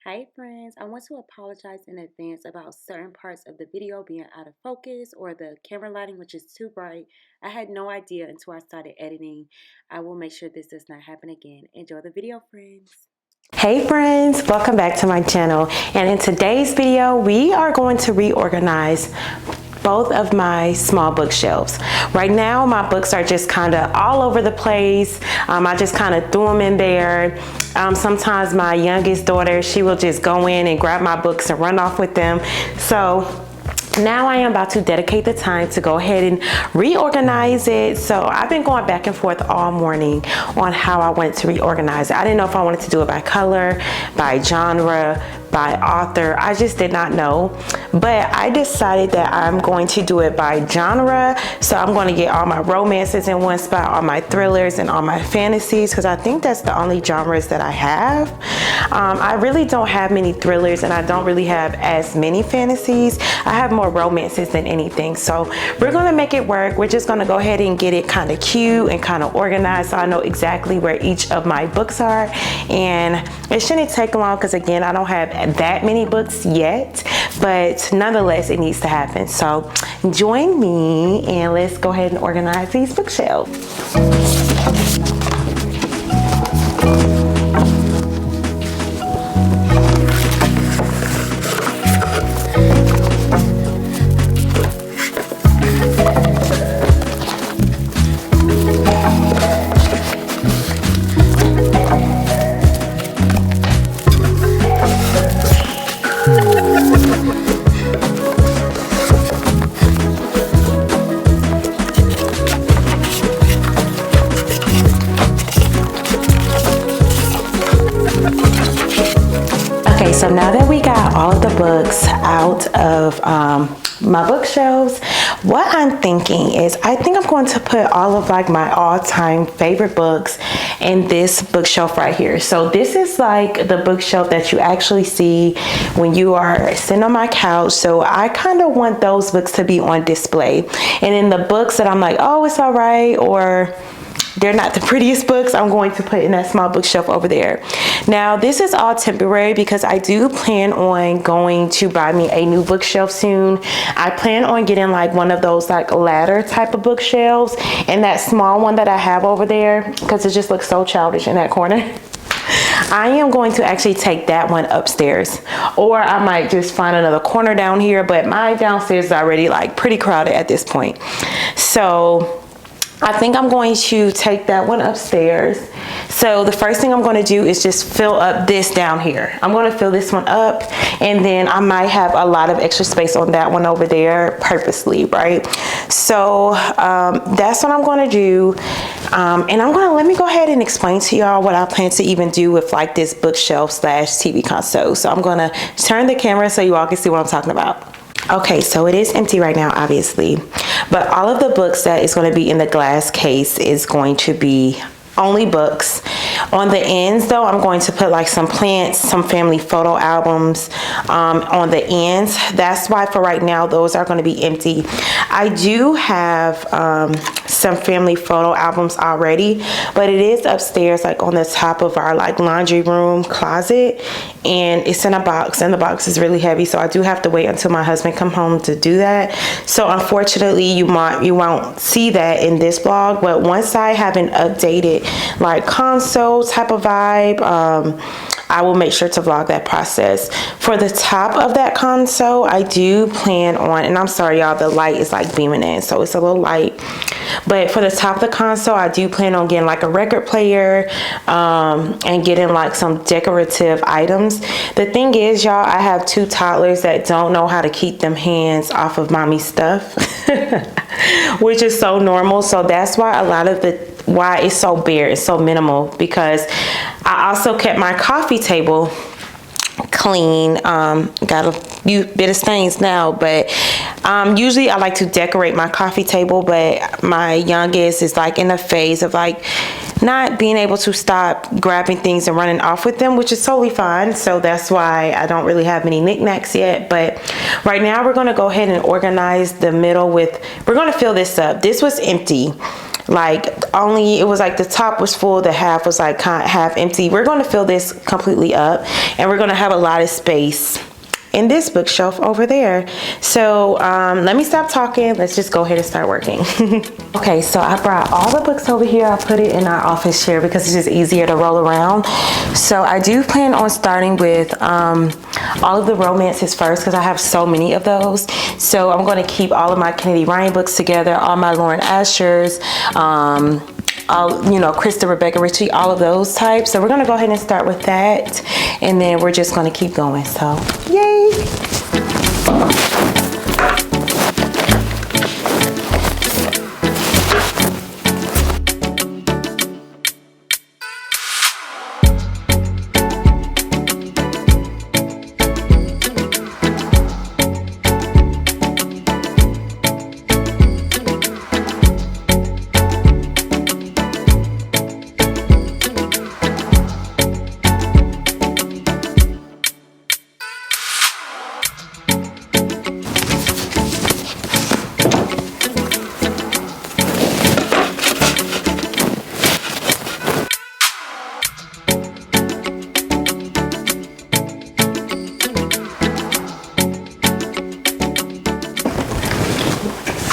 Hi friends, I want to apologize in advance about certain parts of the video being out of focus or the camera lighting which is too bright. I had no idea until I started editing. I will make sure this does not happen again. Enjoy the video, friends. Hey friends, welcome back to my channel, and in today's video we are going to reorganize both of my small bookshelves. Right now my books are just kind of all over the place. I just kind of threw them in there. Sometimes my youngest daughter, she will just go in and grab my books and run off with them. So now I am about to dedicate the time to go ahead and reorganize it. So I've been going back and forth all morning on how I want to reorganize it. I didn't know if I wanted to do it by color, by genre, by author. I just did not know, but I decided that I'm going to do it by genre. So I'm going to get all my romances in one spot, all my thrillers and all my fantasies, because I think that's the only genres that I have. I really don't have many thrillers and I don't really have as many fantasies. I have more romances than anything. So we're going to make it work. We're just going to go ahead and get it kind of cute and kind of organized so I know exactly where each of my books are. And it shouldn't take long because again, I don't have that many books yet, but nonetheless it needs to happen. So join me and let's go ahead and organize these bookshelves. Okay, so now that we got all of the books out of my bookshelves, what I'm thinking is I think I'm going to put all of like my all-time favorite books in this bookshelf right here. So this is like the bookshelf that you actually see when you are sitting on my couch. So I kind of want those books to be on display. And in the books that I'm like, oh, it's all right, or they're not the prettiest books, I'm going to put in that small bookshelf over there. Now this is all temporary because I do plan on going to buy me a new bookshelf soon. I plan on getting like one of those like ladder type of bookshelves, and that small one that I have over there, because it just looks so childish in that corner, I am going to actually take that one upstairs, or I might just find another corner down here, but my downstairs is already like pretty crowded at this point. So I think I'm going to take that one upstairs. So the first thing I'm going to do is just fill up this down here. I'm going to fill this one up, and then I might have a lot of extra space on that one over there purposely, right? So that's what I'm going to do. And let me go ahead and explain to y'all what I plan to even do with like this bookshelf slash TV console. So I'm going to turn the camera so you all can see what I'm talking about. Okay, so it is empty right now, obviously, but all of the books that is going to be in the glass case is going to be only books. On the ends though, I'm going to put like some plants, some family photo albums on the ends. That's why for right now those are going to be empty. I do have some family photo albums already, but it is upstairs like on the top of our like laundry room closet, and it's in a box, and the box is really heavy, so I do have to wait until my husband come home to do that. So unfortunately you won't see that in this vlog, but once I have an updated like console type of vibe, I will make sure to vlog that process. For the top of that console, I do plan on, and I'm sorry y'all, the light is like beaming in, so it's a little light, but for the top of the console, I do plan on getting like a record player and getting like some decorative items. The thing is, y'all, I have two toddlers that don't know how to keep them hands off of mommy's stuff, which is so normal. So that's why a lot of why it's so bare, it's so minimal, because I also kept my coffee table clean. Got a bit of stains now, but usually I like to decorate my coffee table, but my youngest is like in a phase of like not being able to stop grabbing things and running off with them, which is totally fine. So that's why I don't really have many knickknacks yet. But right now we're going to go ahead and organize the middle with, we're going to fill this up. This was empty. like only, it was like the top was full, the half was like half empty. We're going to fill this completely up, and we're going to have a lot of space in this bookshelf over there. So let me stop talking. Let's just go ahead and start working. Okay, so I brought all the books over here. I put it in our office chair because it's just easier to roll around. So I do plan on starting with all of the romances first because I have so many of those. So I'm going to keep all of my Kennedy Ryan books together, all my Lauren Asher's, all, you know, Krista, Rebecca Ritchie, all of those types. So we're going to go ahead and start with that, and then we're just going to keep going. So yay.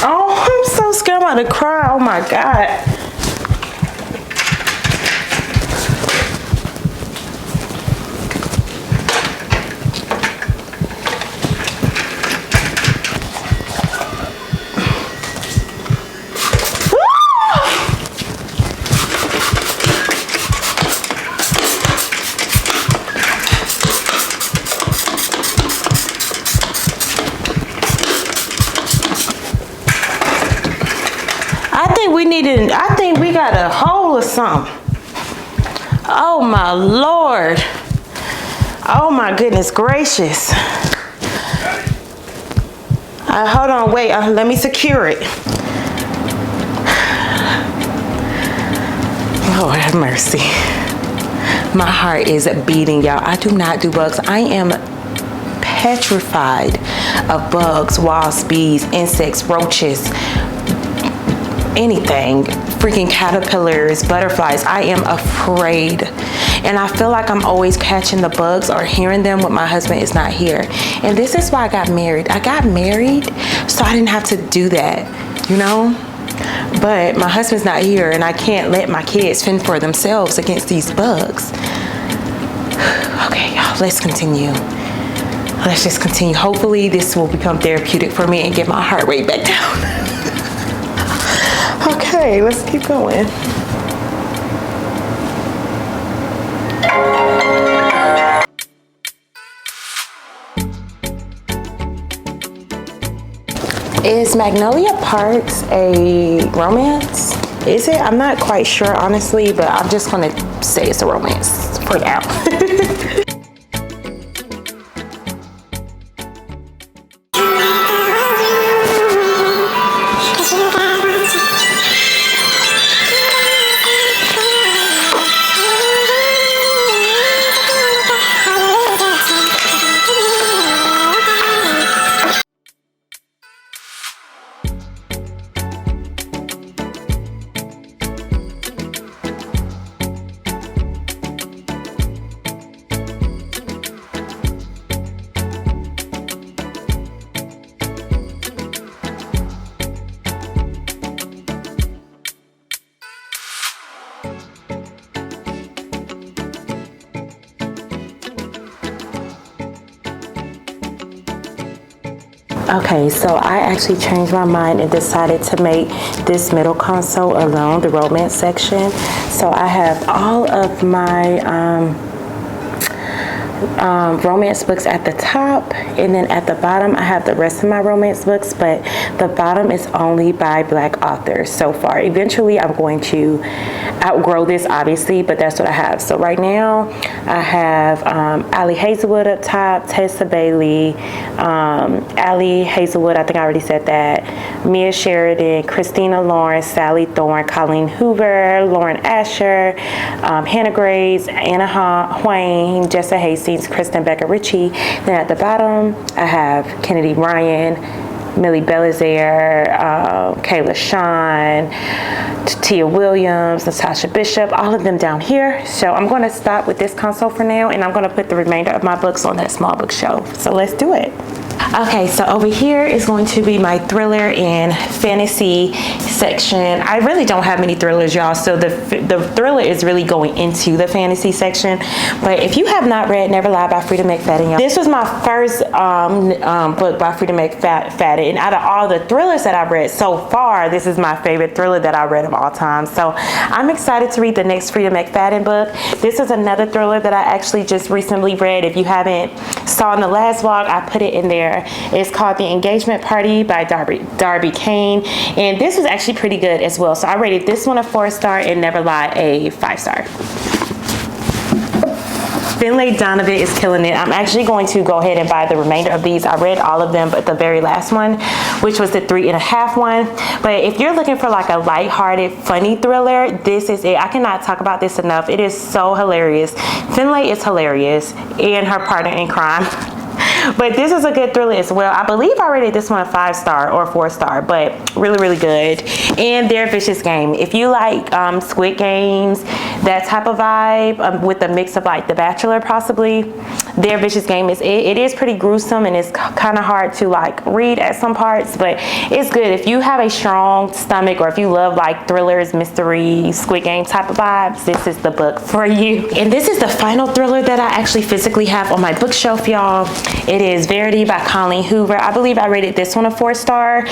Oh, I'm so scared I'm about to cry. Oh my God. I think we got a hole or something. Oh my Lord. Oh my goodness gracious. Hold on, wait, let me secure it. Lord have mercy. My heart is beating, y'all. I do not do bugs. I am petrified of bugs, wasps, bees, insects, roaches, anything, freaking caterpillars, butterflies. I am afraid, and I feel like I'm always catching the bugs or hearing them when my husband is not here. And this is why I got married. I got married so I didn't have to do that, you know. But my husband's not here, and I can't let my kids fend for themselves against these bugs. Okay, y'all, let's continue. Let's just continue. Hopefully this will become therapeutic for me and get my heart rate back down. Okay, let's keep going. Is Magnolia Parks a romance? Is it? I'm not quite sure, honestly, but I'm just gonna say it's a romance for now. Okay, so I actually changed my mind and decided to make this middle console alone, the romance section. So I have all of my romance books at the top, and then at the bottom I have the rest of my romance books, but the bottom is only by Black authors so far. Eventually I'm going to outgrow this, obviously, but that's what I have. So right now I have Allie Hazelwood up top, Tessa Bailey, Allie Hazelwood, I think I already said that, Mia Sheridan, Christina Lawrence, Sally Thorne, Colleen Hoover, Lauren Asher, Hannah Graves, Anna Hwang, Jessa Hastings, Kristen Becca Ritchie. Then at the bottom I have Kennedy Ryan, Millie Belizaire, Kayla Shawn, Tia Williams, Natasha Bishop, all of them down here. So I'm going to stop with this console for now, and I'm going to put the remainder of my books on that small bookshelf. So let's do it. Okay, so over here is going to be my thriller and fantasy section. I really don't have many thrillers, y'all, so the thriller is really going into the fantasy section. But if you have not read Never Lie by Frida McFadden, this was my first book by Frida McFadden, and out of all the thrillers that I've read so far, this is my favorite thriller that I've read of all time. So I'm excited to read the next Frida McFadden book. This is another thriller that I actually just recently read. If you haven't saw in the last vlog, I put it in there. It's called The Engagement Party by Darby Kane, and this was actually pretty good as well. So I rated this one a 4-star and Never Lie a 5-star. Finlay Donovan is killing it. I'm actually going to go ahead and buy the remainder of these. I read all of them but the very last one, which was the 3.5 one. But if you're looking for like a lighthearted, funny thriller, this is it. I cannot talk about this enough. It is so hilarious. Finlay is hilarious, and her partner in crime. But this is a good thriller as well. I believe I rated this one a 5-star or 4-star, but really, really good. And Their Vicious Game. If you like Squid Games, that type of vibe, with a mix of like The Bachelor possibly, Their Vicious Game is it is pretty gruesome, and it's kind of hard to like read at some parts, but it's good. If you have a strong stomach, or if you love like thrillers, mystery, Squid Game type of vibes, this is the book for you. And this is the final thriller that I actually physically have on my bookshelf, y'all. It is Verity by Colleen Hoover. I believe I rated this one a 4-star.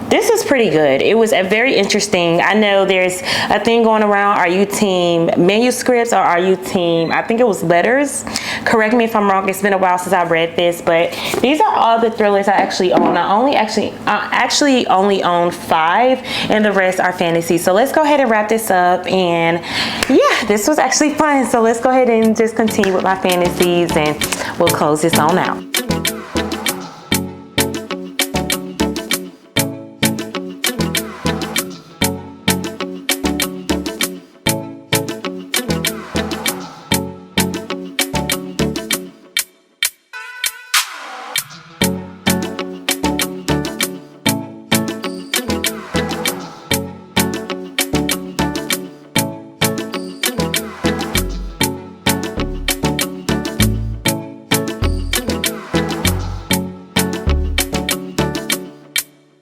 This is pretty good. It was a very interesting. I know there's a thing going around. Are you team manuscripts or are you team, I think it was letters? Correct me if I'm wrong. It's been a while since I've read this, but these are all the thrillers I actually own. I actually only own 5, and the rest are fantasy. So let's go ahead and wrap this up. And yeah, this was actually fun. So let's go ahead and just continue with my fantasies, and we'll close this on out.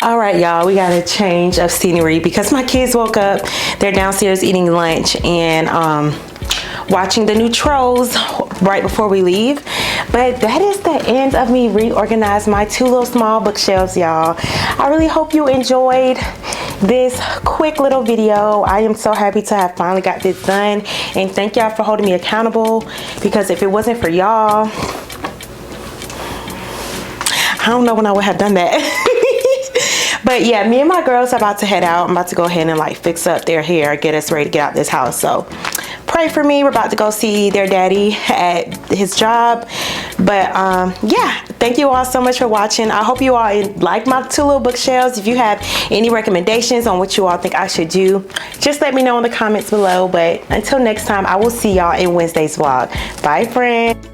All right, y'all, we got a change of scenery because my kids woke up. They're downstairs eating lunch and watching the new Trolls right before we leave. But that is the end of me reorganize my 2 little small bookshelves, y'all. I really hope you enjoyed this quick little video. I am so happy to have finally got this done, and thank y'all for holding me accountable, because if it wasn't for y'all, I don't know when I would have done that. But yeah, me and my girls are about to head out. I'm about to go ahead and like fix up their hair, get us ready to get out this house. So pray for me. We're about to go see their daddy at his job. But yeah, thank you all so much for watching. I hope you all like my 2 little bookshelves. If you have any recommendations on what you all think I should do, just let me know in the comments below. But until next time, I will see y'all in Wednesday's vlog. Bye, friends.